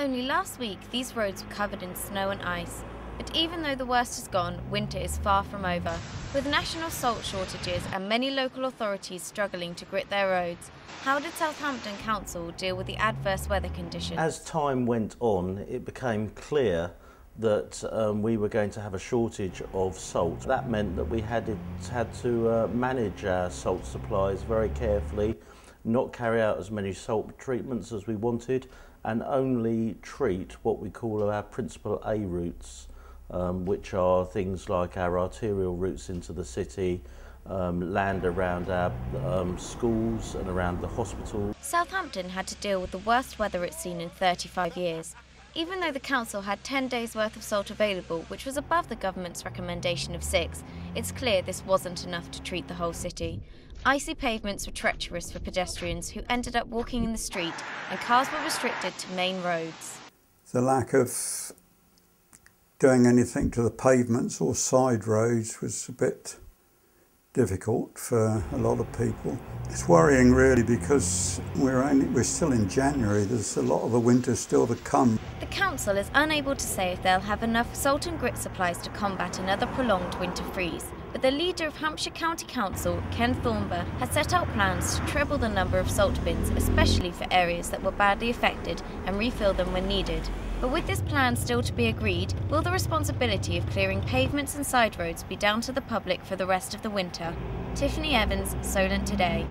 Only last week, these roads were covered in snow and ice. But even though the worst is gone, winter is far from over. With national salt shortages and many local authorities struggling to grit their roads, how did Southampton Council deal with the adverse weather conditions? As time went on, it became clear that we were going to have a shortage of salt. That meant that we had to manage our salt supplies very carefully, not carry out as many salt treatments as we wanted, and only treat what we call our principal A routes, which are things like our arterial routes into the city, land around our schools and around the hospital. Southampton had to deal with the worst weather it's seen in 35 years. Even though the council had 10 days worth of salt available, which was above the government's recommendation of 6, it's clear this wasn't enough to treat the whole city. Icy pavements were treacherous for pedestrians who ended up walking in the street, and cars were restricted to main roads. The lack of doing anything to the pavements or side roads was a bit difficult for a lot of people. It's worrying really because we're still in January, there's a lot of the winter still to come. The council is unable to say if they'll have enough salt and grit supplies to combat another prolonged winter freeze. But the leader of Hampshire County Council, Ken Thornber, has set out plans to treble the number of salt bins, especially for areas that were badly affected, and refill them when needed. But with this plan still to be agreed, will the responsibility of clearing pavements and side roads be down to the public for the rest of the winter? Tiffany Evans, Solent Today.